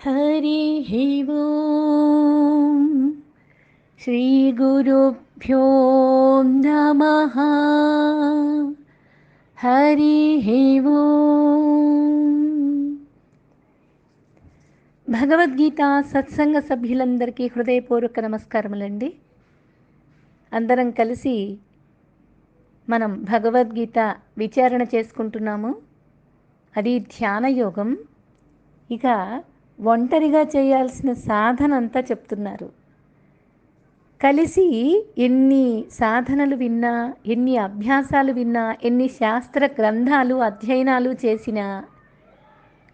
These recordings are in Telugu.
हरिः ओम् श्रीगुरुभ्यो नमः। हरिः ओम् భగవద్గీత సత్సంగ సభ్యులందరికీ హృదయపూర్వక నమస్కారములండి. అందరం కలిసి మనం భగవద్గీత విచారణ చేసుకుంటున్నాము. అది ధ్యాన యోగం. ఇక ఒంటరిగా చేయాల్సిన సాధన అంతా చెప్తున్నారు. కలిసి ఎన్ని సాధనలు విన్నా, ఎన్ని అభ్యాసాలు విన్నా, ఎన్ని శాస్త్ర గ్రంథాలు అధ్యయనాలు చేసినా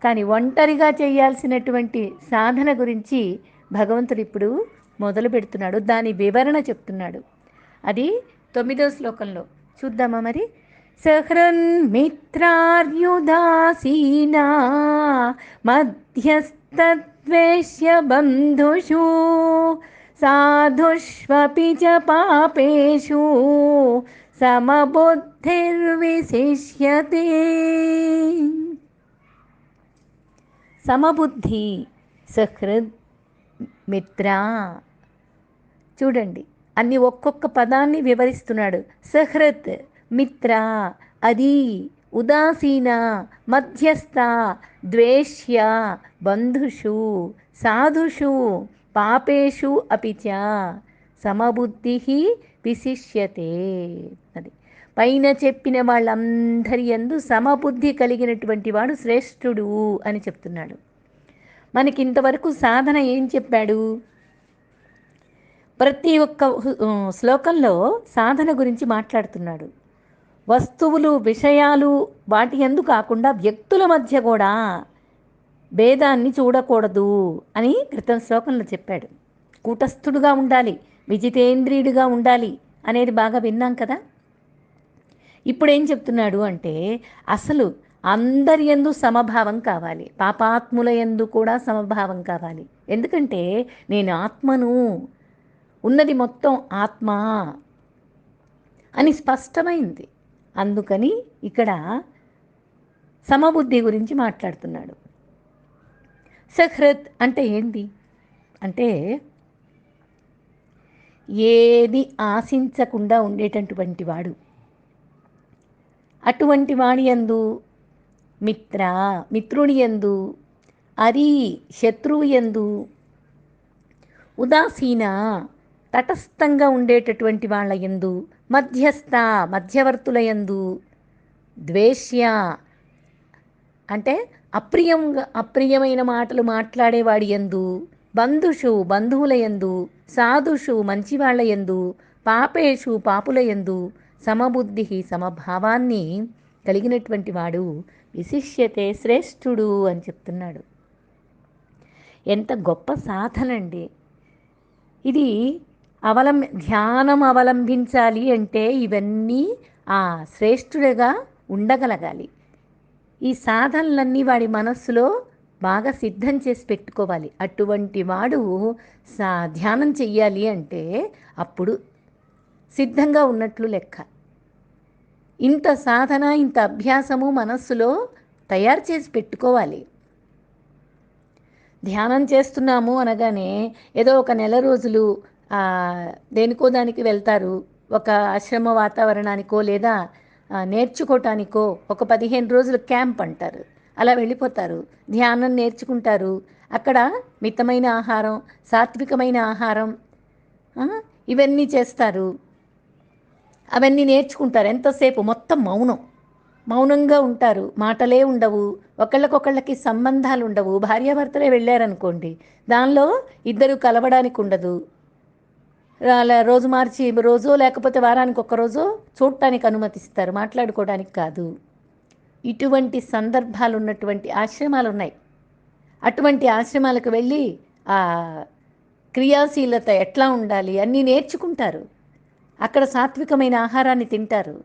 కానీ ఒంటరిగా చేయాల్సినటువంటి సాధన గురించి భగవంతుడు ఇప్పుడు మొదలు పెడుతున్నాడు. దాని వివరణ చెప్తున్నాడు. అది 9వ శ్లోకంలో చూద్దామా మరి. సహృన్మిత్రార్యుదాసీనా మధ్యస్థద్వేష్య బంధుషు సాధుష్వపి చ పాపేషు సమబుద్ధిర్విశిష్యతే. సమబుద్ధి, సహృద్, మిత్ర. చూడండి, అన్ని ఒక్కొక్క పదాన్ని వివరిస్తున్నాడు. సహృత్ మిత్ర, అది ఉదాసీన, మధ్యస్థ, ద్వేష్య, బంధుషు, సాధుషు, పాపేషు అపిచ సమబుద్ధి విశిష్యతే. అది పైన చెప్పిన వాళ్ళందరి యందు సమబుద్ధి కలిగినటువంటి వాడు శ్రేష్ఠుడు అని చెప్తున్నాడు. మనకి ఇంతవరకు సాధన ఏం చెప్పాడు? ప్రతి ఒక్క శ్లోకంలో సాధన గురించి మాట్లాడుతున్నాడు. వస్తువులు, విషయాలు వాటి యందు కాకుండా వ్యక్తుల మధ్య కూడా భేదాన్ని చూడకూడదు అని క్రితం శ్లోకంలో చెప్పాడు. కూటస్థుడుగా ఉండాలి, విజితేంద్రియుడిగా ఉండాలి అనేది బాగా విన్నాం కదా. ఇప్పుడు ఏం చెప్తున్నాడు అంటే అసలు అందరి యందు సమభావం కావాలి, పాపాత్ముల యందు కూడా సమభావం కావాలి. ఎందుకంటే నేను ఆత్మను, ఉన్నది మొత్తం ఆత్మ అని స్పష్టమైంది. అందుకని ఇక్కడ సమబుద్ధి గురించి మాట్లాడుతున్నాడు. సహృత్ అంటే ఏంటి అంటే ఏది ఆశించకుండా ఉండేటటువంటి వాడు. అటువంటి వాడి యందు మిత్ర, మిత్రుని యందు, అరి, శత్రువు యందు, ఉదాసీన, తటస్థంగా ఉండేటటువంటి వాళ్ళ యందు, మధ్యస్థ, మధ్యవర్తుల యందు, ద్వేష్య అంటే అప్రియమైన మాటలు మాట్లాడేవాడి యందు, బంధుషు, బంధువుల యందు, సాధుషు, మంచివాళ్ల యందు, పాపేషు, పాపుల యందు సమబుద్ధి, సమభావాన్ని కలిగినటువంటి వాడు విశిష్యతే, శ్రేష్ఠుడు అని చెప్తున్నాడు. ఎంత గొప్ప సాధన అండి ఇది. ధ్యానం అవలంబించాలి అంటే ఇవన్నీ ఆ శ్రేష్ఠుడిగా ఉండగలగాలి. ఈ సాధనలన్నీ వాడి మనస్సులో బాగా సిద్ధం చేసి పెట్టుకోవాలి. అటువంటి వాడు ధ్యానం చెయ్యాలి అంటే అప్పుడు సిద్ధంగా ఉన్నట్లు లెక్క. ఇంత సాధన, ఇంత అభ్యాసము మనస్సులో తయారు చేసి పెట్టుకోవాలి. ధ్యానం చేస్తున్నాము అనగానే ఏదో ఒక నెల రోజులు దేనికో దానికి వెళ్తారు, ఒక ఆశ్రమ వాతావరణానికో లేదా నేర్చుకోవటానికో ఒక 15 రోజులు క్యాంప్ అంటారు, అలా వెళ్ళిపోతారు. ధ్యానం నేర్చుకుంటారు. అక్కడ మితమైన ఆహారం, సాత్వికమైన ఆహారం, ఇవన్నీ చేస్తారు. అవన్నీ నేర్చుకుంటారు. ఎంతసేపు మొత్తం మౌనంగా ఉంటారు, మాటలే ఉండవు, ఒకళ్ళకొకళ్ళకి సంబంధాలు ఉండవు. భార్యాభర్తలే వెళ్ళారనుకోండి, దానిలో ఇద్దరు కలవడానికి ఉండదు. రోజు మార్చి రోజో లేకపోతే వారానికి ఒక్కరోజో చూడటానికి అనుమతిస్తారు, మాట్లాడుకోవడానికి కాదు. ఇటువంటి సందర్భాలు ఉన్నటువంటి ఆశ్రమాలు ఉన్నాయి. అటువంటి ఆశ్రమాలకు వెళ్ళి ఆ క్రియాశీలత ఎట్లా ఉండాలి అన్నీ నేర్చుకుంటారు. అక్కడ సాత్వికమైన ఆహారాన్ని తింటారు,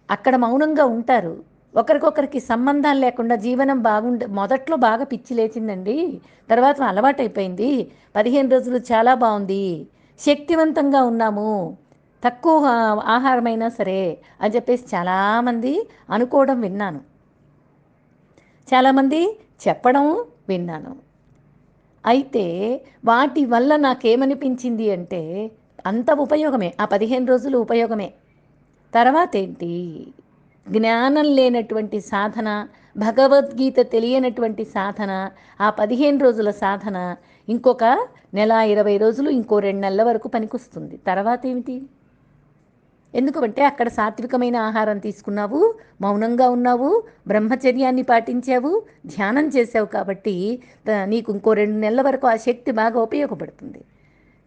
అక్కడ మౌనంగా ఉంటారు, ఒకరికొకరికి సంబంధాలు లేకుండా జీవనం మొదట్లో బాగా పిచ్చి లేచిందండి, తర్వాత అలవాటైపోయింది. 15 రోజులు చాలా బాగుంది, శక్తివంతంగా ఉన్నాము, తక్కువ ఆహారమైనా సరే అని చెప్పేసి చాలామంది అనుకోవడం విన్నాను, చాలామంది చెప్పడం విన్నాను. అయితే వాటి వల్ల నాకేమనిపించింది అంటే అంత ఉపయోగమే, ఆ 15 రోజులు ఉపయోగమే. తర్వాత ఏంటి, జ్ఞానం లేనటువంటి సాధన, భగవద్గీత తెలియనటువంటి సాధన, ఆ 15 రోజుల సాధన ఇంకొక నెల 20 రోజులు, ఇంకో 2 నెలల వరకు పనికొస్తుంది. తర్వాత ఏమిటి? ఎందుకంటే అక్కడ సాత్వికమైన ఆహారం తీసుకున్నావు, మౌనంగా ఉన్నావు, బ్రహ్మచర్యాన్ని పాటించావు, ధ్యానం చేసావు కాబట్టి నీకు ఇంకో 2 నెలల వరకు ఆ శక్తి బాగా ఉపయోగపడుతుంది.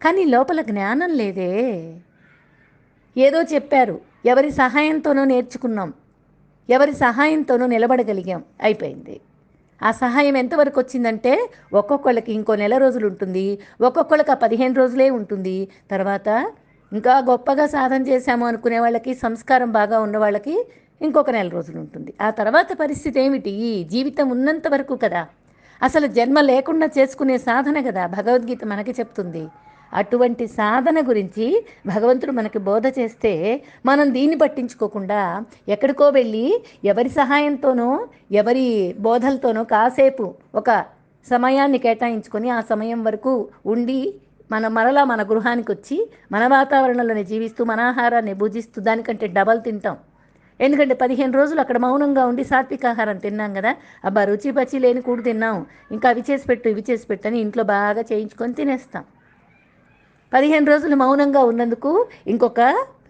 కానీ లోపల జ్ఞానం లేదే. ఏదో చెప్పారు, ఎవరి సహాయంతోనో నేర్చుకున్నాం, ఎవరి సహాయంతోనో నిలబడగలిగాం, అయిపోయింది. ఆ సహాయం ఎంతవరకు వచ్చిందంటే ఒక్కొక్కళ్ళకి ఇంకో నెల రోజులు ఉంటుంది, ఒక్కొక్కళ్ళకి ఆ 15 రోజులే ఉంటుంది. తర్వాత ఇంకా గొప్పగా సాధన చేశాము అనుకునే వాళ్ళకి, సంస్కారం బాగా ఉన్న వాళ్ళకి ఇంకొక నెల రోజులు ఉంటుంది. ఆ తర్వాత పరిస్థితి ఏమిటి? జీవితం ఉన్నంత వరకు కదా, అసలు జన్మ లేకుండా చేసుకునే సాధన కదా భగవద్గీత మనకి చెప్తుంది. అటువంటి సాధన గురించి భగవంతుడు మనకి బోధ చేస్తే మనం దీన్ని పట్టించుకోకుండా ఎక్కడికో వెళ్ళి ఎవరి సహాయంతోనో ఎవరి బోధలతోనో కాసేపు ఒక సమయాన్ని కేటాయించుకొని ఆ సమయం వరకు ఉండి మరలా మన గృహానికి వచ్చి మన వాతావరణంలోనే జీవిస్తూ మన ఆహారాన్ని భుజిస్తూ దానికంటే డబల్ తింటాం. ఎందుకంటే 15 రోజులు అక్కడ మౌనంగా ఉండి సాత్విక ఆహారం తిన్నాం కదా, అబ్బా రుచి పచి లేని కూడు తిన్నాం, ఇంకా అవి చేసి పెట్టు ఇవి చేసి పెట్టు అని ఇంట్లో బాగా చేయించుకొని తినేస్తాం. 15 రోజులు మౌనంగా ఉన్నందుకు ఇంకొక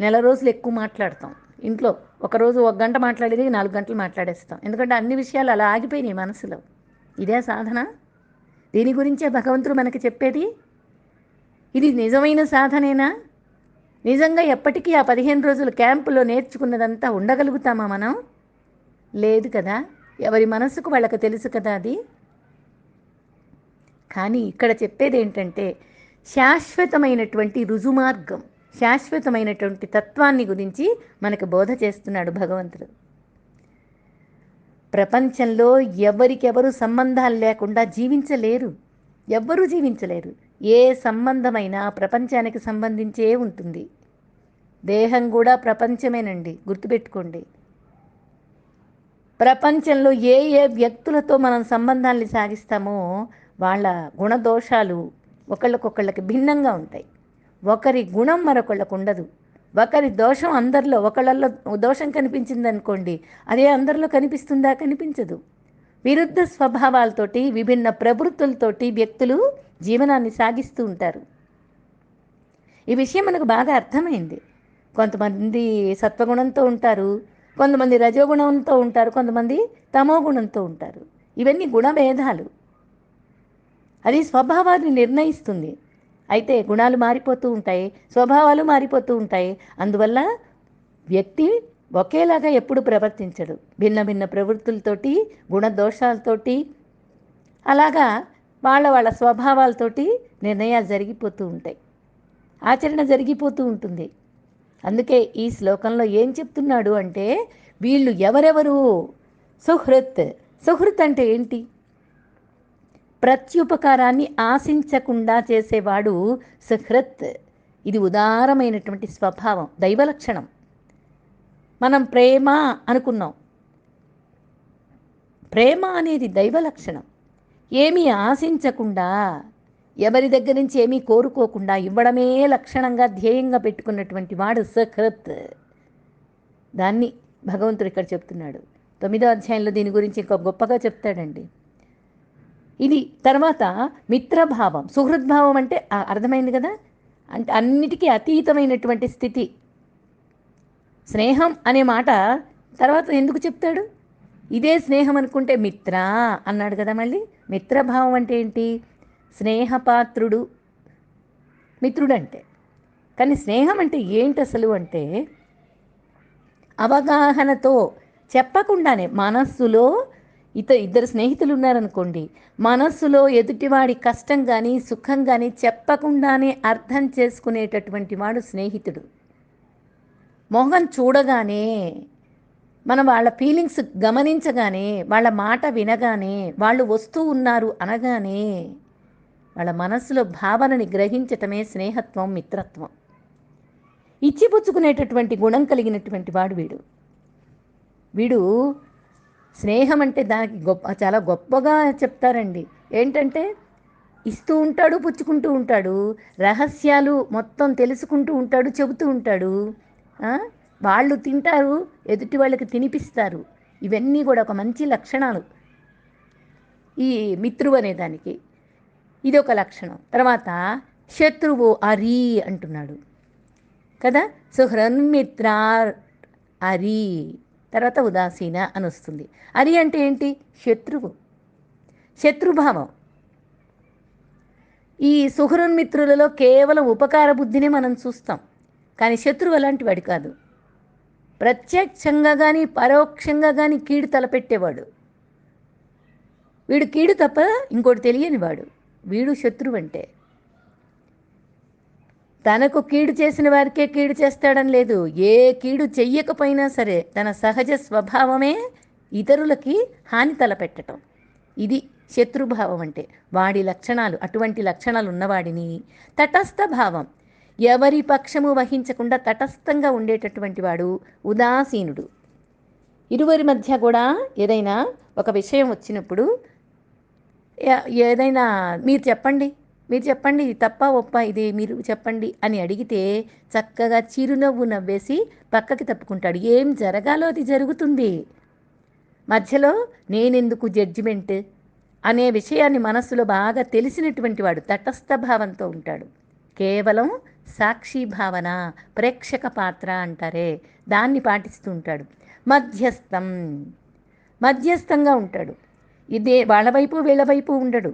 నెల రోజులు ఎక్కువ మాట్లాడతాం. ఇంట్లో ఒకరోజు 1 గంట మాట్లాడేది 4 గంటలు మాట్లాడేస్తాం. ఎందుకంటే అన్ని విషయాలు అలా ఆగిపోయినాయి మనసులో. ఇదే సాధన? దీని గురించే భగవంతుడు మనకి చెప్పేది. ఇది నిజమైన సాధనేనా? నిజంగా ఎప్పటికీ ఆ 15 రోజులు క్యాంపులో నేర్చుకున్నదంతా ఉండగలుగుతామా మనం? లేదు కదా. ఎవరి మనసుకు వాళ్ళకి తెలుసు కదా అది. కానీ ఇక్కడ చెప్పేది ఏంటంటే శాశ్వతమైనటువంటి రుజుమార్గం, శాశ్వతమైనటువంటి తత్వాన్ని గురించి మనకు బోధ చేస్తున్నాడు భగవంతుడు. ప్రపంచంలో ఎవరికెవరు సంబంధాలు లేకుండా జీవించలేరు, ఎవ్వరూ జీవించలేరు. ఏ సంబంధమైనా ప్రపంచానికి సంబంధించే ఉంటుంది. దేహం కూడా ప్రపంచమేనండి, గుర్తుపెట్టుకోండి. ప్రపంచంలో ఏ ఏ వ్యక్తులతో మనం సంబంధాన్ని సాగిస్తామో వాళ్ళ గుణదోషాలు ఒకళ్ళకొకళ్ళకి భిన్నంగా ఉంటాయి. ఒకరి గుణం మరొకళ్ళకు ఉండదు. ఒకరి దోషం అందరిలో, ఒకళ్ళల్లో దోషం కనిపించిందనుకోండి, అదే అందరిలో కనిపిస్తుందా? కనిపించదు. విరుద్ధ స్వభావాలతోటి, విభిన్న ప్రవృత్తులతోటి వ్యక్తులు జీవనాన్ని సాగిస్తూ ఉంటారు. ఈ విషయం మనకు బాగా అర్థమైంది. కొంతమంది సత్వగుణంతో ఉంటారు, కొంతమంది రజోగుణంతో ఉంటారు, కొంతమంది తమో గుణంతో ఉంటారు. ఇవన్నీ గుణభేదాలు. అది స్వభావాన్ని నిర్ణయిస్తుంది. అయితే గుణాలు మారిపోతూ ఉంటాయి, స్వభావాలు మారిపోతూ ఉంటాయి. అందువల్ల వ్యక్తి ఒకేలాగా ఎప్పుడు ప్రవర్తించడు. భిన్న భిన్న ప్రవృత్తులతోటి, గుణదోషాలతోటి, అలాగా వాళ్ళ వాళ్ళ స్వభావాలతోటి నిర్ణయాలు జరిగిపోతూ ఉంటాయి, ఆచరణ జరిగిపోతూ ఉంటుంది. అందుకే ఈ శ్లోకంలో ఏం చెప్తున్నాడు అంటే వీళ్ళు ఎవరెవరు? సుహృత్. సుహృత్ అంటే ఏంటి? ప్రత్యుపకారాన్ని ఆశించకుండా చేసేవాడు సుహృత్. ఇది ఉదారమైనటువంటి స్వభావం, దైవ లక్షణం. మనం ప్రేమ అనుకున్నాం. ప్రేమ అనేది దైవ లక్షణం. ఏమీ ఆశించకుండా, ఎవరి దగ్గర నుంచి ఏమీ కోరుకోకుండా ఇవ్వడమే లక్షణంగా ధ్యేయంగా పెట్టుకున్నటువంటి వాడు సుహృత్. దాన్ని భగవంతుడు ఇక్కడ చెప్తున్నాడు. 9వ అధ్యాయంలో దీని గురించి ఇంకా గొప్పగా చెప్తాడండి. ఇది తర్వాత మిత్రభావం. సుహృద్భావం అంటే అర్థమైంది కదా, అంటే అన్నిటికీ అతీతమైనటువంటి స్థితి. స్నేహం అనే మాట తర్వాత ఎందుకు చెప్తాడు? ఇదే స్నేహం అనుకుంటే మిత్ర అన్నాడు కదా. మళ్ళీ మిత్రభావం అంటే ఏంటి? స్నేహపాత్రుడు మిత్రుడు అంటే. కానీ స్నేహం అంటే ఏంటి అసలు అంటే అవగాహనతో, చెప్పకుండానే మనస్సులో ఇద్దరు స్నేహితులు ఉన్నారనుకోండి, మనస్సులో ఎదుటివాడి కష్టం కానీ సుఖం కానీ చెప్పకుండానే అర్థం చేసుకునేటటువంటి వాడు స్నేహితుడు. మొహం చూడగానే, మనం వాళ్ళ ఫీలింగ్స్ గమనించగానే, వాళ్ళ మాట వినగానే, వాళ్ళు వస్తూ ఉన్నారు అనగానే వాళ్ళ మనస్సులో భావనని గ్రహించటమే స్నేహత్వం, మిత్రత్వం. ఇచ్చిపుచ్చుకునేటటువంటి గుణం కలిగినటువంటి వాడు వీడు స్నేహం అంటే దానికి చాలా గొప్పగా చెప్తారండి. ఏంటంటే ఇస్తూ ఉంటాడు, పుచ్చుకుంటూ ఉంటాడు, రహస్యాలు మొత్తం తెలుసుకుంటూ ఉంటాడు, చెబుతూ ఉంటాడు. ఆ? వాళ్ళు తింటారు, ఎదుటి వాళ్ళకి తినిపిస్తారు. ఇవన్నీ కూడా ఒక మంచి లక్షణాలు ఈ మిత్రువు అనేదానికి. ఇది ఒక లక్షణం. తర్వాత శత్రువు అరి అంటున్నాడు కదా. సుహృన్మిత్ర అరి, తర్వాత ఉదాసీన అని వస్తుంది. అరి అంటే ఏంటి? శత్రువు, శత్రుభావం. ఈ సుహృన్మిత్రులలో కేవలం ఉపకార బుద్ధిని మనం చూస్తాం, కానీ శత్రువు అలాంటి వాడు కాదు. ప్రత్యక్షంగా కానీ పరోక్షంగా కానీ కీడు తలపెట్టేవాడు. వీడు కీడు తప్ప ఇంకోటి తెలియనివాడు. వీడు శత్రువు అంటే. తనకు కీడు చేసిన వారికే కీడు చేస్తాడని లేదు. ఏ కీడు చెయ్యకపోయినా సరే తన సహజ స్వభావమే ఇతరులకి హాని తలపెట్టడం. ఇది శత్రుభావం అంటే. వాడి లక్షణాలు, అటువంటి లక్షణాలు ఉన్నవాడిని తటస్థ భావం, ఎవరి పక్షము వహించకుండా తటస్థంగా ఉండేటటువంటి వాడు ఉదాసీనుడు. ఇరువురి మధ్య కూడా ఏదైనా ఒక విషయం వచ్చినప్పుడు ఏదైనా మీరు చెప్పండి, మీరు చెప్పండి, ఇది తప్ప ఒప్ప, ఇది మీరు చెప్పండి అని అడిగితే చక్కగా చిరునవ్వు నవ్వేసి పక్కకి తప్పుకుంటాడు. ఏం జరగాలో అది జరుగుతుంది. మధ్యలో నేనెందుకు జడ్జిమెంట్ అనే విషయాన్ని మనస్సులో బాగా తెలిసినటువంటి వాడు తటస్థ భావంతో ఉంటాడు. కేవలం సాక్షి భావన, ప్రేక్షక పాత్ర అంటారే, దాన్ని పాటిస్తూ ఉంటాడు. మధ్యస్థం, మధ్యస్థంగా ఉంటాడు. ఇదే వాళ్ళ వైపు వీళ్ళ వైపు ఉండడు.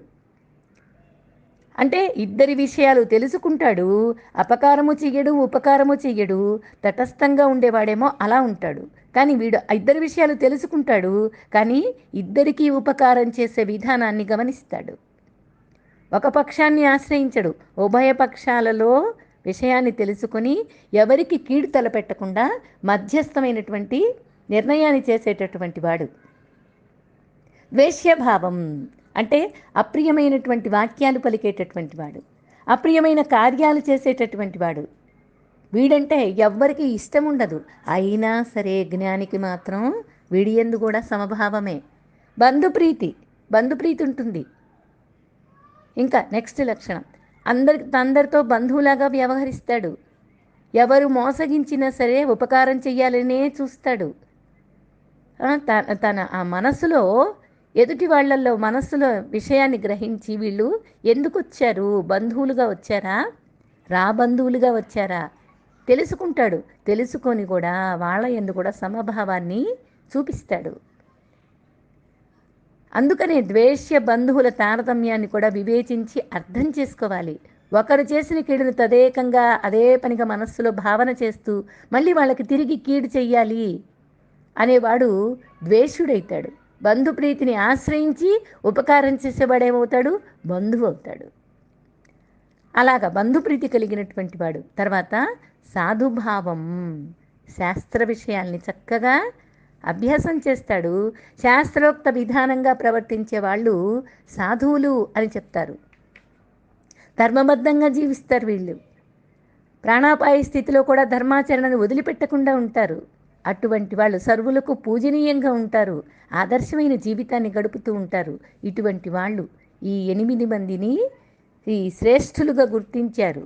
అంటే ఇద్దరి విషయాలు తెలుసుకుంటాడు, అపకారము చెయ్యడు, ఉపకారము చెయ్యడు. తటస్థంగా ఉండేవాడేమో అలా ఉంటాడు. కానీ వీడు ఇద్దరి విషయాలు తెలుసుకుంటాడు, కానీ ఇద్దరికీ ఉపకారం చేసే విధానాన్ని గమనిస్తాడు. ఒక పక్షాన్ని ఆశ్రయించడు, ఉభయ పక్షాలలో విషయాన్ని తెలుసుకొని ఎవరికి కీడు తలపెట్టకుండా మధ్యస్థమైనటువంటి నిర్ణయాన్ని చేసేటటువంటి వాడు. ద్వేష్యభావం అంటే అప్రియమైనటువంటి వాక్యాలు పలికేటటువంటి వాడు, అప్రియమైన కార్యాలు చేసేటటువంటి వాడు. వీడంటే ఎవ్వరికి ఇష్టం ఉండదు, అయినా సరే జ్ఞానికి మాత్రం వీడి యందు కూడా సమభావమే. బంధుప్రీతి, బంధుప్రీతి ఉంటుంది. ఇంకా నెక్స్ట్ లక్షణం, అందరితో బంధువులాగా వ్యవహరిస్తాడు. ఎవరు మోసగించినా సరే ఉపకారం చెయ్యాలనే చూస్తాడు. తన ఆ మనసులో, ఎదుటి వాళ్ళల్లో మనస్సులో విషయాన్ని గ్రహించి వీళ్ళు ఎందుకు వచ్చారు, బంధువులుగా వచ్చారా, బంధువులుగా వచ్చారా తెలుసుకుంటాడు. తెలుసుకొని కూడా వాళ్ళ యందు కూడా సమభావాన్ని చూపిస్తాడు. అందుకనే ద్వేష్య బంధువుల తారతమ్యాన్ని కూడా వివేచించి అర్థం చేసుకోవాలి. ఒకరు చేసిన కీడును తదేకంగా అదే పనిగా మనస్సులో భావన చేస్తూ మళ్ళీ వాళ్ళకి తిరిగి కీడు చెయ్యాలి అనేవాడు ద్వేషుడైతాడు. బంధుప్రీతిని ఆశ్రయించి ఉపకారం చేసేవాడేమవుతాడు? బంధువు అవుతాడు. అలాగా బంధుప్రీతి కలిగినటువంటి వాడు. తర్వాత సాధుభావం, శాస్త్ర విషయాల్ని చక్కగా అభ్యాసం చేస్తాడు. శాస్త్రోక్త విధానంగా ప్రవర్తించే వాళ్ళు సాధువులు అని చెప్తారు. ధర్మబద్ధంగా జీవిస్తారు వీళ్ళు. ప్రాణాపాయ స్థితిలో కూడా ధర్మాచరణను వదిలిపెట్టకుండా ఉంటారు. అటువంటి వాళ్ళు సర్వులకు పూజనీయంగా ఉంటారు, ఆదర్శమైన జీవితాన్ని గడుపుతూ ఉంటారు. ఇటువంటి వాళ్ళు ఈ 8 మందిని ఈ శ్రేష్ఠులుగా గుర్తించారు.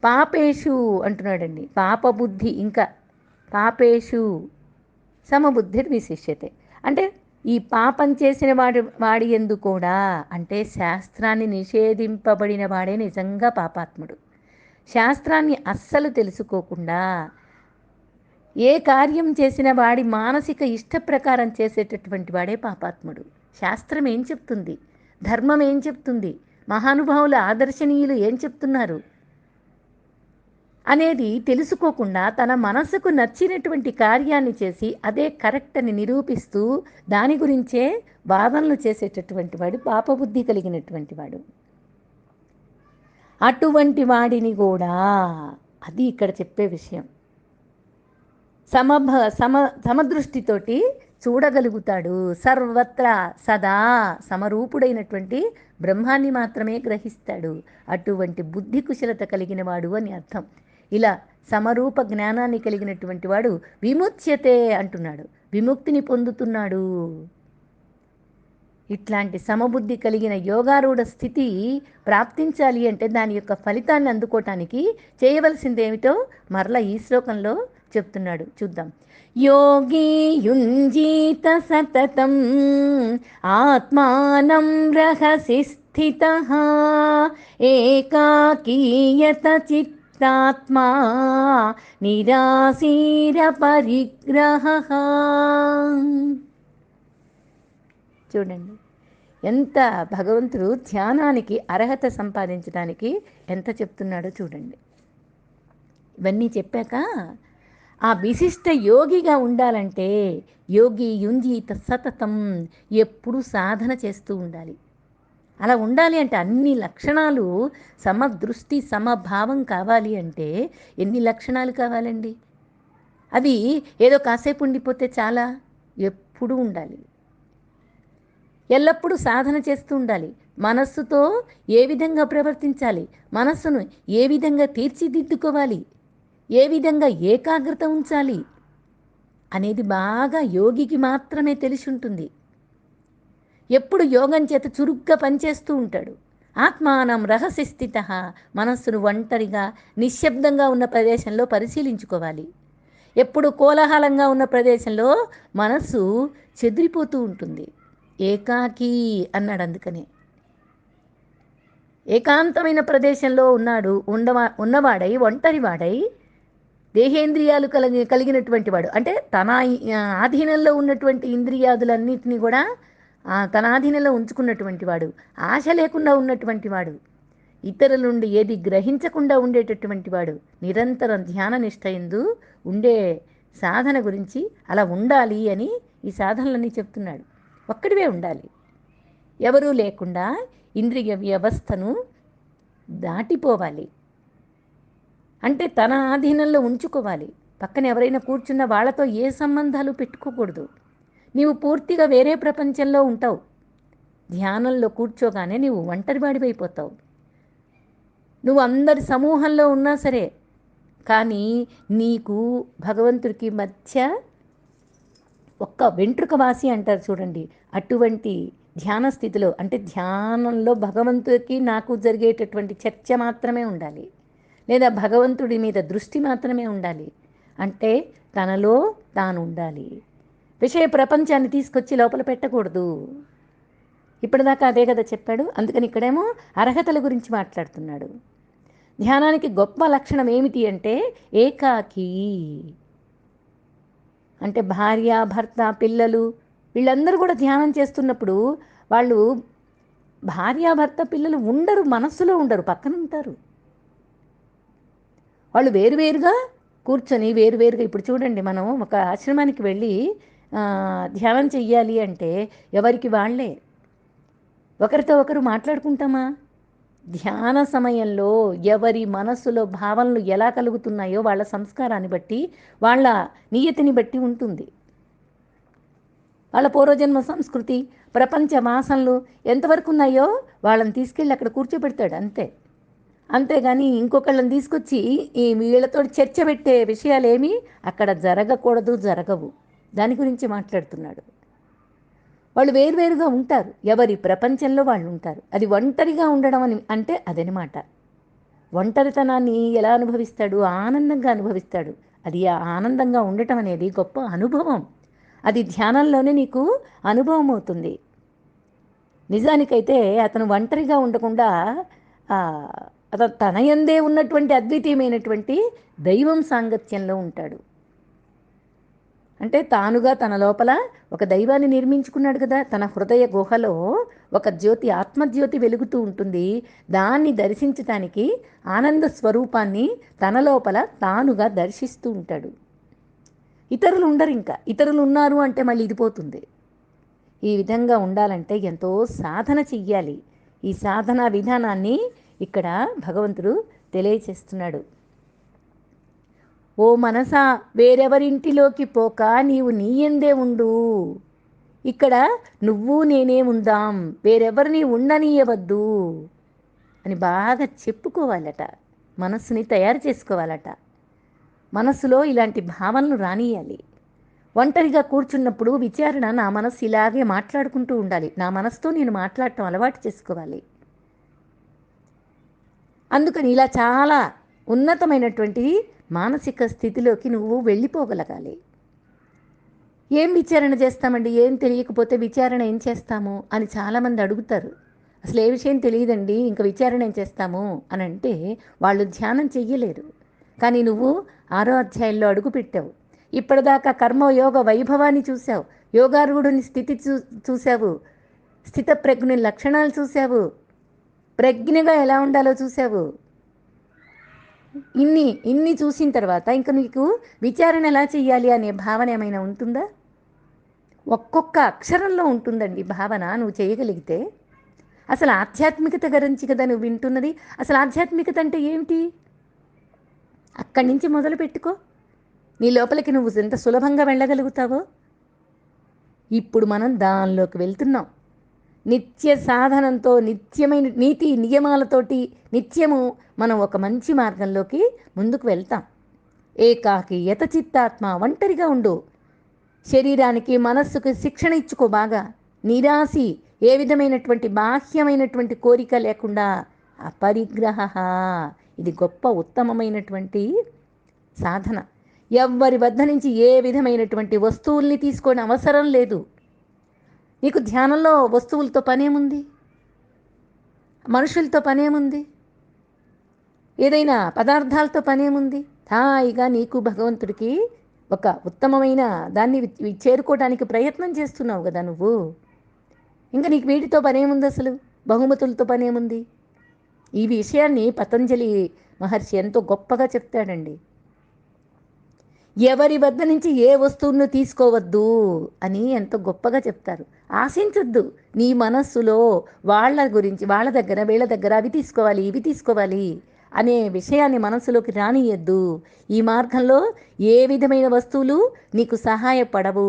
పాపేషు అంటున్నాడండి. పాపబుద్ధి, ఇంకా పాపేషు సమబుద్ధిర్ విశిష్యతే. అంటే ఈ పాపం చేసిన వాడి యందు కూడా, అంటే శాస్త్రాన్ని నిషేధింపబడిన వాడే నిజంగా పాపాత్ముడు. శాస్త్రాన్ని అస్సలు తెలుసుకోకుండా ఏ కార్యం చేసిన వాడి మానసిక ఇష్ట ప్రకారం చేసేటటువంటి వాడే పాపాత్ముడు. శాస్త్రం ఏం చెప్తుంది, ధర్మం ఏం చెప్తుంది, మహానుభావుల ఆదర్శనీయులు ఏం చెప్తున్నారు అనేది తెలుసుకోకుండా తన మనసుకు నచ్చినటువంటి కార్యాన్ని చేసి అదే కరెక్ట్ అని నిరూపిస్తూ దాని గురించే వాదనలు చేసేటటువంటి వాడు పాపబుద్ధి కలిగినటువంటి వాడు. అటువంటి వాడిని కూడా, అది ఇక్కడ చెప్పే విషయం, సమదృష్టితోటి చూడగలుగుతాడు. సర్వత్రా సదా సమరూపుడైనటువంటి బ్రహ్మాన్ని మాత్రమే గ్రహిస్తాడు. అటువంటి బుద్ధి కుశలత కలిగిన వాడు అని అర్థం. ఇలా సమరూప జ్ఞానాన్ని కలిగినటువంటి వాడు విముచ్యతే అంటున్నాడు, విముక్తిని పొందుతున్నాడు. ఇట్లాంటి సమబుద్ధి కలిగిన యోగారూఢ స్థితి ప్రాప్తించాలి అంటే దాని యొక్క ఫలితాన్ని అందుకోవటానికి చేయవలసిందేమిటో మరలా ఈ శ్లోకంలో చెప్తున్నాడు. చూద్దాం. యోగి యుంజీత సతతం ఆత్మానం రహసి స్థితః ఏకాకీయత చిత్తాత్మా నిరాశీర పరిగ్రహః. చూడండి ఎంత భగవంతుడు ధ్యానానికి అర్హత సంపాదించడానికి ఎంత చెప్తున్నాడో చూడండి. ఇవన్నీ చెప్పాక ఆ విశిష్ట యోగిగా ఉండాలంటే యోగి యుంజీత సతతం, ఎప్పుడు సాధన చేస్తూ ఉండాలి. అలా ఉండాలి అంటే అన్ని లక్షణాలు సమదృష్టి సమభావం కావాలి అంటే ఎన్ని లక్షణాలు కావాలండి? అవి ఏదో కాసేపు ఉండిపోతే చాలా, ఎప్పుడూ ఉండాలి. ఎల్లప్పుడూ సాధన చేస్తూ ఉండాలి. మనస్సుతో ఏ విధంగా ప్రవర్తించాలి, మనస్సును ఏ విధంగా తీర్చిదిద్దుకోవాలి, ఏ విధంగా ఏకాగ్రత ఉంచాలి అనేది బాగా యోగికి మాత్రమే తెలిసి ఉంటుంది. ఎప్పుడు యోగం చేత చురుగ్గా పనిచేస్తూ ఉంటాడు. ఆత్మానం రహస్య స్థిత, మనస్సును ఒంటరిగా నిశ్శబ్దంగా ఉన్న ప్రదేశంలో పరిశీలించుకోవాలి. ఎప్పుడు కోలాహలంగా ఉన్న ప్రదేశంలో మనస్సు చెదిరిపోతూ ఉంటుంది. ఏకాకి అన్నాడు. అందుకనే ఏకాంతమైన ప్రదేశంలో ఉన్నవాడై ఒంటరివాడై దేహేంద్రియాలు కలిగినటువంటి వాడు, అంటే తన ఆధీనంలో ఉన్నటువంటి ఇంద్రియాదులన్నింటినీ కూడా తన ఆధీనంలో ఉంచుకున్నటువంటి వాడు, ఆశ లేకుండా ఉన్నటువంటి వాడు, ఇతరుల నుండి ఏది గ్రహించకుండా ఉండేటటువంటి వాడు, నిరంతరం ధ్యాన నిష్ఠ యందు ఉండే సాధన గురించి అలా ఉండాలి అని ఈ సాధనలన్నీ చెప్తున్నాడు. ఒక్కడివే ఉండాలి, ఎవరూ లేకుండా ఇంద్రియ వ్యవస్థను దాటిపోవాలి. అంటే తన ఆధీనంలో ఉంచుకోవాలి. పక్కన ఎవరైనా కూర్చున్న వాళ్ళతో ఏ సంబంధాలు పెట్టుకోకూడదు. నీవు పూర్తిగా వేరే ప్రపంచంలో ఉంటావు. ధ్యానంలో కూర్చోగానే నీవు ఒంటరివాడివైపోతావు. నువ్వు అందరి సమూహంలో ఉన్నా సరే, కానీ నీకు భగవంతుడికి మధ్య ఒక్క వెంట్రుక వాసి అంటారు చూడండి, అటువంటి ధ్యాన స్థితిలో, అంటే ధ్యానంలో భగవంతుడికి నాకు జరిగేటటువంటి చర్చ మాత్రమే ఉండాలి, లేదా భగవంతుడి మీద దృష్టి మాత్రమే ఉండాలి. అంటే తనలో తాను ఉండాలి. విషయ ప్రపంచాన్ని తీసుకొచ్చి లోపల పెట్టకూడదు. ఇప్పటిదాకా అదే కదా చెప్పాడు. అందుకని ఇక్కడేమో అర్హతల గురించి మాట్లాడుతున్నాడు. ధ్యానానికి గొప్ప లక్షణం ఏమిటి అంటే ఏకాకి. అంటే భార్య, భర్త, పిల్లలు వీళ్ళందరూ కూడా ధ్యానం చేస్తున్నప్పుడు వాళ్ళు భార్య, భర్త, పిల్లలు ఉండరు, మనస్సులో ఉండరు, పక్కన ఉంటారు. వాళ్ళు వేరువేరుగా కూర్చొని వేరువేరుగా, ఇప్పుడు చూడండి, మనం ఒక ఆశ్రమానికి వెళ్ళి ధ్యానం చెయ్యాలి అంటే ఎవరికి వాళ్ళే, ఒకరితో ఒకరు మాట్లాడుకుంటామా? ధ్యాన సమయంలో ఎవరి మనస్సులో భావనలు ఎలా కలుగుతున్నాయో వాళ్ళ సంస్కారాన్ని బట్టి, వాళ్ళ నియతిని బట్టి ఉంటుంది. వాళ్ళ పూర్వజన్మ సంస్కృతి, ప్రపంచ వాసనలు ఎంతవరకు ఉన్నాయో వాళ్ళని తీసుకెళ్ళి అక్కడ కూర్చోబెడతాడు, అంతే. అంతేగాని ఇంకొకళ్ళని తీసుకొచ్చి ఈ వీళ్ళతో చర్చ పెట్టే విషయాలు ఏమీ అక్కడ జరగకూడదు, జరగవు. దాని గురించి మాట్లాడుతున్నాడు. వాళ్ళు వేరువేరుగా ఉంటారు, ఎవరి ప్రపంచంలో వాళ్ళు ఉంటారు. అది ఒంటరిగా ఉండడం అని అంటే అదనమాట. ఒంటరితనాన్ని ఎలా అనుభవిస్తాడు? ఆనందంగా అనుభవిస్తాడు. అది ఆనందంగా ఉండటం అనేది గొప్ప అనుభవం. అది ధ్యానంలోనే నీకు అనుభవం అవుతుంది. నిజానికైతే అతను ఒంటరిగా ఉండకుండా అతను తన యందే ఉన్నటువంటి అద్వితీయమైనటువంటి దైవం సాంగత్యంలో ఉంటాడు. అంటే తానుగా తన లోపల ఒక దైవాన్ని నిర్మించుకున్నాడు కదా. తన హృదయ గుహలో ఒక జ్యోతి, ఆత్మజ్యోతి వెలుగుతూ ఉంటుంది. దాన్ని దర్శించటానికి ఆనంద స్వరూపాన్ని తన లోపల తానుగా దర్శిస్తూ ఉంటాడు. ఇతరులు ఉండరు. ఇంకా ఇతరులు ఉన్నారు అంటే మళ్ళీ ఇది పోతుంది. ఈ విధంగా ఉండాలంటే ఎంతో సాధన చెయ్యాలి. ఈ సాధనా విధానాన్ని ఇక్కడ భగవంతుడు తెలియచేస్తున్నాడు. ఓ మనసా, వేరెవరింటిలోకి పోక నీవు నీయందే ఉండు. ఇక్కడ నువ్వు నేనే ఉందాం, వేరెవరిని ఉండనీయవద్దు అని బాగా చెప్పుకోవాలట. మనస్సుని తయారు చేసుకోవాలట. మనస్సులో ఇలాంటి భావనలు రానియాలి. ఒంటరిగా కూర్చున్నప్పుడు విచారణ నా మనస్సు ఇలాగే మాట్లాడుకుంటూ ఉండాలి. నా మనసుతో నేను మాట్లాడటం అలవాటు చేసుకోవాలి. అందుకని ఇలా చాలా ఉన్నతమైనటువంటి మానసిక స్థితిలోకి నువ్వు వెళ్ళిపోగలగాలి. ఏం విచారణ చేస్తామండి, ఏం తెలియకపోతే విచారణ ఏం చేస్తాము అని చాలామంది అడుగుతారు. అసలు ఏ విషయం తెలియదండి, ఇంకా విచారణ ఏం చేస్తాము అని అంటే వాళ్ళు ధ్యానం చెయ్యలేరు. కానీ నువ్వు 6వ అధ్యాయంలో అడుగుపెట్టావు. ఇప్పటిదాకా కర్మయోగ వైభవాన్ని చూసావు, యోగారూఢుని స్థితి చూసావు, స్థితప్రజ్ఞుని లక్షణాలు చూసావు, ప్రజ్ఞగా ఎలా ఉండాలో చూసావు. ఇన్ని చూసిన తర్వాత ఇంక నీకు విచారణ ఎలా చెయ్యాలి అనే భావన ఏమైనా ఉంటుందా? ఒక్కొక్క అక్షరంలో ఉంటుందండి భావన నువ్వు చేయగలిగితే. అసలు ఆధ్యాత్మికత గురించి కదా నువ్వు వింటున్నది. అసలు ఆధ్యాత్మికత అంటే ఏమిటి? అక్కడి నుంచి మొదలు పెట్టుకో. నీ లోపలికి నువ్వు ఎంత సులభంగా వెళ్ళగలుగుతావో. ఇప్పుడు మనం దానిలోకి వెళ్తున్నాం. నిత్య సాధనంతో, నిత్యమైన నీతి నియమాలతోటి నిత్యము మనం ఒక మంచి మార్గంలోకి ముందుకు వెళ్తాం. ఏకాకి యతచిత్తాత్మ, ఒంటరిగా ఉండు. శరీరానికి మనస్సుకు శిక్షణ ఇచ్చుకో బాగా. నిరాశి, ఏ విధమైనటువంటి బాహ్యమైనటువంటి కోరిక లేకుండా అపరిగ్రహ, ఇది గొప్ప ఉత్తమమైనటువంటి సాధన. ఎవ్వరి వద్ద నుంచి ఏ విధమైనటువంటి వస్తువుల్ని తీసుకొని అవసరం లేదు. నీకు ధ్యానంలో వస్తువులతో పనేముంది? మనుషులతో పనేముంది? ఏదైనా పదార్థాలతో పనేముంది? హాయిగా నీకు భగవంతుడికి ఒక ఉత్తమమైన దాన్ని చేరుకోవడానికి ప్రయత్నం చేస్తున్నావు కదా నువ్వు. ఇంకా నీకు వీటితో పనేముంది? అసలు బహుమతులతో పనేముంది? ఈ విషయాన్ని పతంజలి మహర్షి ఎంతో గొప్పగా చెప్తాడండి. ఎవరి వద్ద నుంచి ఏ వస్తువును తీసుకోవద్దు అని ఎంతో గొప్పగా చెప్తారు. ఆశించొద్దు. నీ మనస్సులో వాళ్ళ గురించి, వాళ్ళ దగ్గర వీళ్ళ దగ్గర అవి తీసుకోవాలి, ఇవి తీసుకోవాలి అనే విషయాన్ని మనసులోకి రానియద్దు. ఈ మార్గంలో ఏ విధమైన వస్తువులు నీకు సహాయపడవు.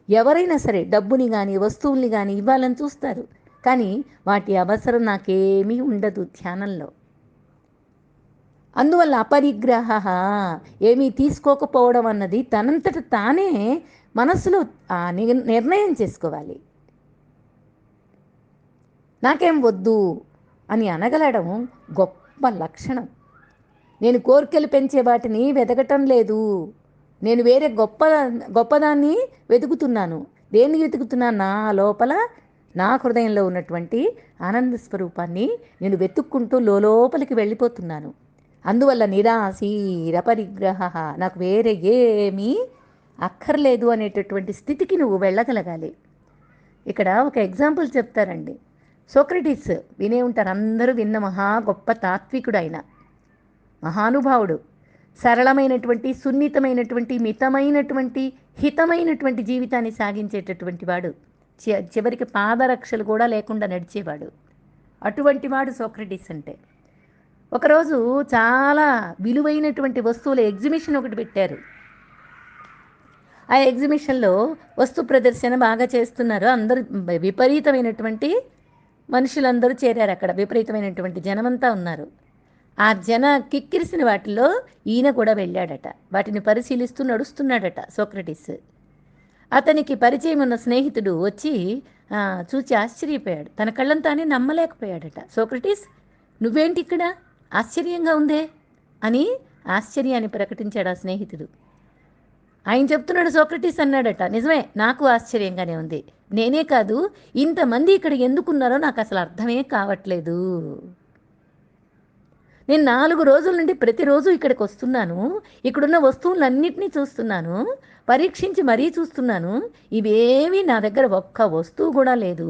ఎవరైనా సరే డబ్బుని కానీ వస్తువుల్ని కానీ ఇవ్వాలని చూస్తారు, కానీ వాటి అవసరం నాకేమీ ఉండదు ధ్యానంలో. అందువల్ల అపరిగ్రహ, ఏమీ తీసుకోకపోవడం అన్నది తనంతట తానే మనస్సులో నిర్ణయం చేసుకోవాలి. నాకేం వద్దు అని అనగలడం గొప్ప లక్షణం. నేను కోరికలు పెంచే వాటిని వెతకటం లేదు. నేను వేరే గొప్పదాన్ని వెతుకుతున్నాను. దేన్ని వెతుకుతున్నాను? నా లోపల, నా హృదయంలో ఉన్నటువంటి ఆనంద స్వరూపాన్ని నేను వెతుక్కుంటూ లోపలికి వెళ్ళిపోతున్నాను. అందువల్ల నిరాశీరపరిగ్రహ, నాకు వేరే ఏమీ అక్కర్లేదు అనేటటువంటి స్థితికి నువ్వు వెళ్ళగలగాలి. ఇక్కడ ఒక ఎగ్జాంపుల్ చెప్తారండి. సోక్రటీస్ వినే ఉంటారు, అందరూ విన్న మహా గొప్ప తాత్వికుడు ఆయన, మహానుభావుడు. సరళమైనటువంటి, సున్నితమైనటువంటి, మితమైనటువంటి, హితమైనటువంటి జీవితాన్ని సాగించేటటువంటి వాడు. చివరికి పాదరక్షలు కూడా లేకుండా నడిచేవాడు. అటువంటి వాడు సోక్రటీస్ అంటే. ఒకరోజు చాలా విలువైనటువంటి వస్తువుల ఎగ్జిబిషన్ ఒకటి పెట్టారు. ఆ ఎగ్జిబిషన్లో వస్తు ప్రదర్శన బాగా చేస్తున్నారు. అందరూ విపరీతమైనటువంటి మనుషులందరూ చేరారు అక్కడ. విపరీతమైనటువంటి జనమంతా ఉన్నారు. ఆ జన కిక్కిరిసిన వాటిలో ఈయన కూడా వెళ్ళాడట. వాటిని పరిశీలిస్తూ నడుస్తున్నాడట సోక్రటీస్. అతనికి పరిచయం ఉన్న స్నేహితుడు వచ్చి చూచి ఆశ్చర్యపోయాడు. తన కళ్ళంతానే నమ్మలేకపోయాడట. సోక్రటీస్, నువ్వేంటి ఇక్కడ? ఆశ్చర్యంగా ఉందే అని ఆశ్చర్యాన్ని ప్రకటించాడు ఆ స్నేహితుడు. ఆయన చెప్తున్నాడు, సోక్రటీస్ అన్నాడట, నిజమే, నాకు ఆశ్చర్యంగానే ఉంది. నేనే కాదు, ఇంతమంది ఇక్కడ ఎందుకున్నారో నాకు అసలు అర్థమే కావట్లేదు. నేను 4 రోజుల నుండి ప్రతిరోజు ఇక్కడికి వస్తున్నాను. ఇక్కడున్న వస్తువులన్నింటినీ చూస్తున్నాను, పరీక్షించి మరీ చూస్తున్నాను. ఇవేమీ నా దగ్గర ఒక్క వస్తువు కూడా లేదు.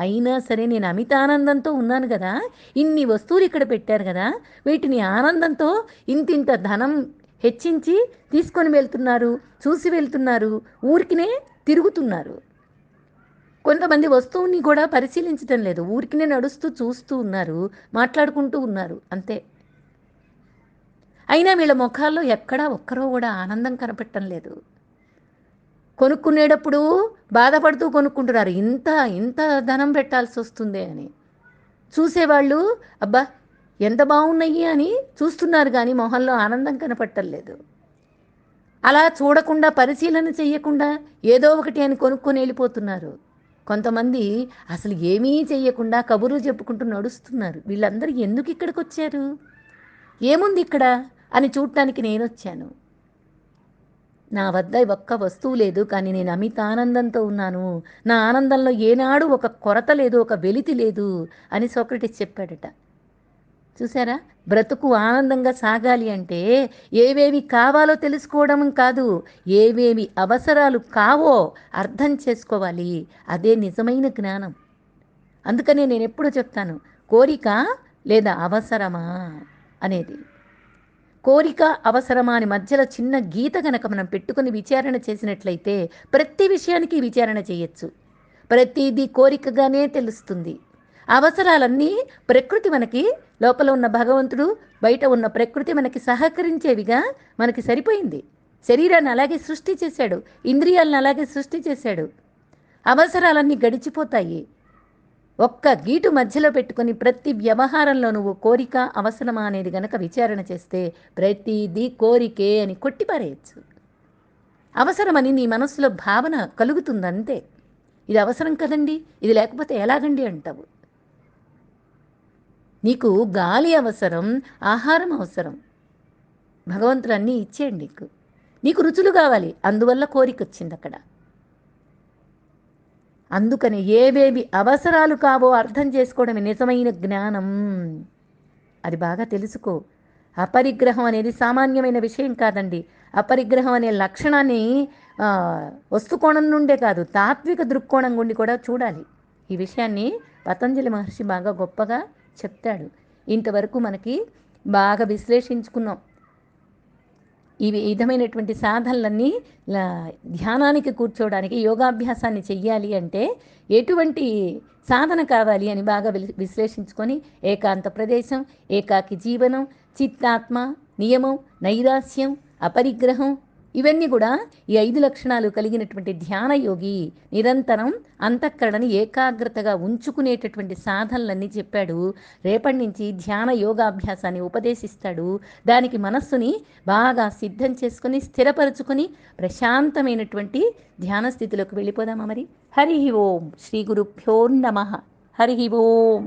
అయినా సరే నేను అమితానందంతో ఉన్నాను కదా. ఇన్ని వస్తువులు ఇక్కడ పెట్టారు కదా, వీటిని ఆనందంతో ఇంతింత ధనం హెచ్చించి తీసుకొని వెళ్తున్నారు, చూసి వెళ్తున్నారు, ఊరికినే తిరుగుతున్నారు. కొంతమంది వస్తువుని కూడా పరిశీలించడం లేదు, ఊరికినే నడుస్తూ చూస్తూ ఉన్నారు, మాట్లాడుకుంటూ ఉన్నారు, అంతే. అయినా వీళ్ళ ముఖాల్లో ఎక్కడా ఒక్కరో కూడా ఆనందం కనపడటం లేదు. కొనుక్కునేటప్పుడు బాధపడుతూ కొనుక్కుంటున్నారు, ఇంత ధనం పెట్టాల్సి వస్తుంది అని. చూసేవాళ్ళు అబ్బా ఎంత బాగున్నాయి అని చూస్తున్నారు, కానీ మొహంలో ఆనందం కనపడటం లేదు. అలా చూడకుండా పరిశీలన చెయ్యకుండా ఏదో ఒకటి అని కొనుక్కొని వెళ్ళిపోతున్నారు. కొంతమంది అసలు ఏమీ చెయ్యకుండా కబుర్లు చెప్పుకుంటూ నడుస్తున్నారు. వీళ్ళందరూ ఎందుకు ఇక్కడికొచ్చారు? ఏముంది ఇక్కడ అని చూడటానికి నేనొచ్చాను. నా వద్ద ఒక్క వస్తువు లేదు, కానీ నేను అమిత ఆనందంతో ఉన్నాను. నా ఆనందంలో ఏనాడు ఒక కొరత లేదు, ఒక వెలితి లేదు అని సోక్రటీస్ చెప్పాడట. చూసారా? బ్రతుకు ఆనందంగా సాగాలి అంటే ఏవేవి కావాలో తెలుసుకోవడం కాదు, ఏవేవి అవసరాలు కావో అర్థం చేసుకోవాలి. అదే నిజమైన జ్ఞానం. అందుకనే నేను ఎప్పుడు చెప్తాను, కోరిక లేదా అవసరమా అనేది. కోరిక అవసరమా అని మధ్యలో చిన్న గీత గనక మనం పెట్టుకుని విచారణ చేసినట్లయితే ప్రతి విషయానికి విచారణ చేయొచ్చు. ప్రతిదీ కోరికగానే తెలుస్తుంది. అవసరాలన్నీ ప్రకృతి మనకి, లోపల ఉన్న భగవంతుడు, బయట ఉన్న ప్రకృతి మనకి సహకరించేవిగా మనకి సరిపోయింది. శరీరాన్ని అలాగే సృష్టి చేశాడు, ఇంద్రియాలను అలాగే సృష్టి చేశాడు. అవసరాలన్నీ గడిచిపోతాయి. ఒక్క గీటు మధ్యలో పెట్టుకొని ప్రతి వ్యవహారంలో నువ్వు కోరిక అవసరమా అనేది గనక విచారణ చేస్తే ప్రతిదీ కోరికే అని కొట్టిపారేయచ్చు. అవసరమని నీ మనసులో భావన కలుగుతుందంతే. ఇది అవసరం కదండి, ఇది లేకపోతే ఎలాగండి అంటావు. నీకు గాలి అవసరం, ఆహారం అవసరం. భగవంతుడు అన్నీ ఇచ్చేయండి నీకు. నీకు రుచులు కావాలి, అందువల్ల కోరిక వచ్చింది అక్కడ. అందుకని ఏవేవి అవసరాలు కావో అర్థం చేసుకోవడమే నిజమైన జ్ఞానం. అది బాగా తెలుసుకో. అపరిగ్రహం అనేది సామాన్యమైన విషయం కాదండి. అపరిగ్రహం అనే లక్షణాన్ని వస్తుకోణం నుండే కాదు, తాత్విక దృక్కోణం నుండి కూడా చూడాలి. ఈ విషయాన్ని పతంజలి మహర్షి బాగా గొప్పగా చెప్తాడు. ఇంతవరకు మనకి బాగా విశ్లేషించుకున్నాం. ఈ విధమైనటువంటి సాధనలన్నీ ధ్యానానికి కూర్చోవడానికి, యోగాభ్యాసాన్ని చెయ్యాలి అంటే ఎటువంటి సాధన కావాలి అని బాగా విశ్లేషించుకొని ఏకాంత ప్రదేశం, ఏకాకి జీవనం, చిత్తాత్మ నియమం, నైరాస్యం, అపరిగ్రహం, ఇవన్నీ కూడా ఈ 5 లక్షణాలు కలిగినటువంటి ధ్యాన యోగి నిరంతరం అంతఃకరణని ఏకాగ్రతగా ఉంచుకునేటటువంటి సాధనలన్నీ చెప్పాడు. రేపటి నుంచి ధ్యాన యోగాభ్యాసాన్ని ఉపదేశిస్తాడు. దానికి మనస్సుని బాగా సిద్ధం చేసుకుని స్థిరపరచుకొని ప్రశాంతమైనటువంటి ధ్యాన స్థితిలోకి వెళ్ళిపోదామా మరి. హరి ఓం. శ్రీ గురుభ్యో నమః. హరి ఓం.